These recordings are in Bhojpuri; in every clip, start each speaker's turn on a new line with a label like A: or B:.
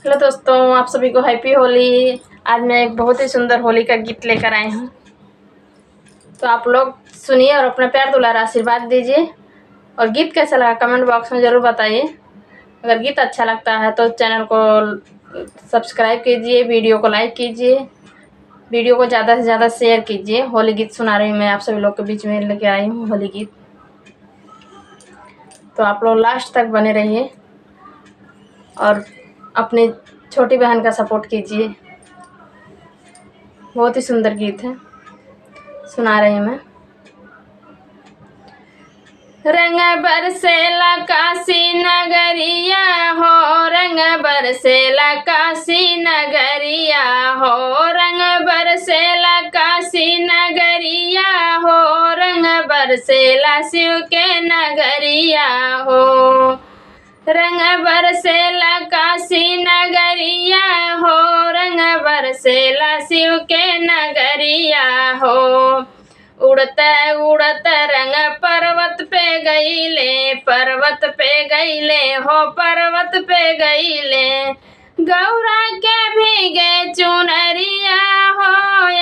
A: हेलो दोस्तों, आप सभी को हैप्पी होली। आज मैं एक बहुत ही सुंदर होली का गीत लेकर आई हूँ, तो आप लोग सुनिए और अपना प्यार दुलार आशीर्वाद दीजिए। और गीत कैसा लगा कमेंट बॉक्स में ज़रूर बताइए। अगर गीत अच्छा लगता है तो चैनल को सब्सक्राइब कीजिए, वीडियो को लाइक कीजिए, वीडियो को ज़्यादा से ज़्यादा शेयर कीजिए। होली गीत सुना रही हूँ मैं आप सभी लोग के बीच में, लेके आई हूँ होली गीत, तो आप लोग लास्ट तक बने रहिए और अपनी छोटी बहन का सपोर्ट कीजिए। बहुत ही सुंदर गीत है, सुना रही हूँ मैं। रंग बरसेला काशी नगरिया हो, रंग बरसेला काशी नगरिया हो, रंग बरसेला काशी नगरिया हो, रंग बरसेला शिव के नगरिया हो, रंग बरसेला काशी नगरिया हो, रंग बरसेला शिव के नगरिया हो। उड़ता उड़ता रंग पर्वत पे गईले, पर्वत पे गईले हो, पर्वत पे गईले। गौरा के भीगे चुनरिया हो,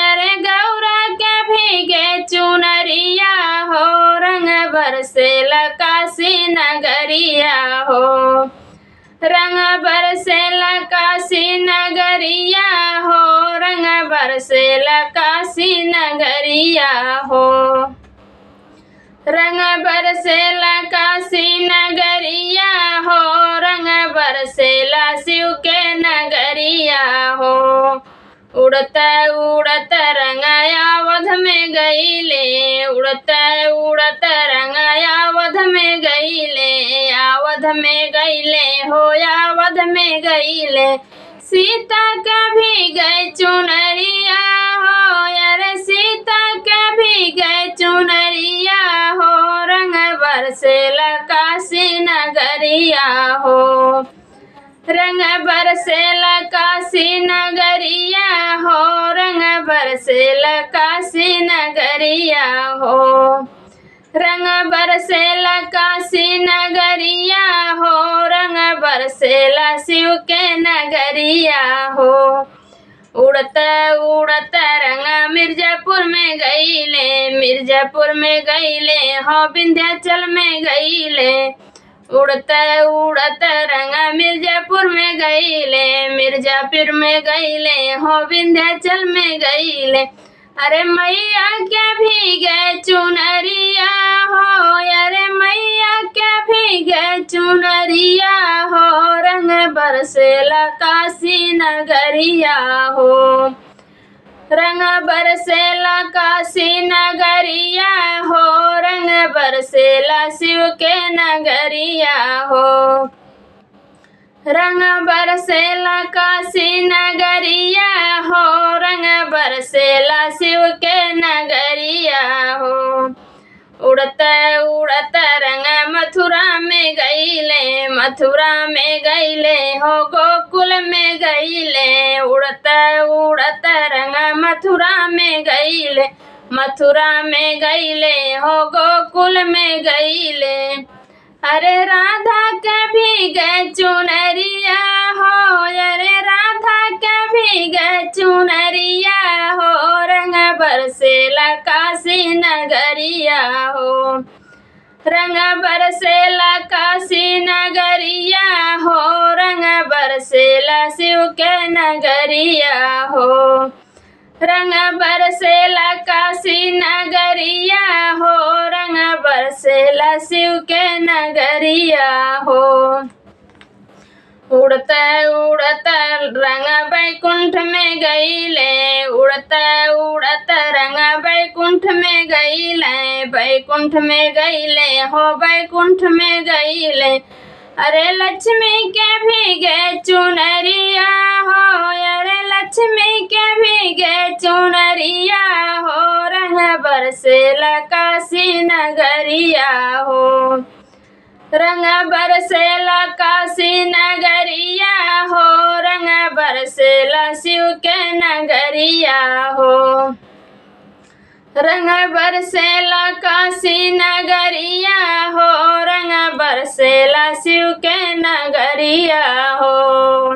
A: अरे गौरा के भीगे चुनरिया हो, रंग बरसेला काशी नगरिया हो, रंग बरसेला काशी नगरिया हो, रंग बरसेला काशी नगरिया हो, रंग बरसेला काशी नगरिया हो, रंग बरसेला शिव के नगरिया हो। उड़ता उड़ता रंग अवध में गईले, उड़ता उड़ता रंग अवध में गईले, अवध में गईले हो, अवध में गईले। सीता कभी गए चुनरिया हो, अरे सीता कभी गए चुनरिया हो, रंग बरसेला काशी नगरिया हो, रंग बरसेला काशी नगरिया हो, रंग बरसेला काशी नगरिया हो, रंग बरसेला काशी नगरिया हो, रंग बरसेला शिव के नगरिया हो। उड़ता उड़ता रंग मिर्जापुर में गईले, मिर्जापुर में गईले हो, विंध्याचल में गईले। उड़ता उड़ता रंग मिर्जापुर में गईले, मिर्जापुर में गईले हो, विंध्याचल में गईले। अरे मैया क्या भीगे चुनरिया हो, अरे मैया क्या भीगे चुनरिया हो, रंग बरसेला काशी नगरिया हो, रंग बरसेला काशी नगरिया हो, रंग बरसेला शिव के नगरिया हो, रंग बरसेला काशी नगरिया हो, रंग बरसेला शिव के नगरिया हो। उड़ता उड़ता रंग मथुरा में गईले, मथुरा में गईले हो, गोकुल में गईले। उड़ता उड़ता रंग मथुरा में गईले, मथुरा में गईले हो, गोकुल में गईले। अरे राधा कभी गए चुनरिया हो, अरे राधा कभी गए चुनरिया हो, रंग बरसेला काशी नगरिया हो, रंग बरसेला काशी नगरिया हो, रंग बरसेला शिव के नगरिया हो, रंग बरसेला काशी नगरिया हो, रंग बरसेला शिव के नगरिया हो। उड़ता उड़ता रंग बैकुंठ में गईले, उड़ता उड़ता रंग बैकुंठ में गईले, बैकुंठ में गईले हो, बैकुंठ में गईले। अरे लक्ष्मी के भीगे चुनरिया हो, अरे लक्ष्मी के भीगे चुनरिया हो, रंग बरसेला काशी नगरिया हो, रंग बरसेला काशी नगरिया हो, रंग बरसेला शिव के नगरिया हो, रंग बरसेला काशी नगरिया हो, रंग बरसेला शिव के नगरिया हो।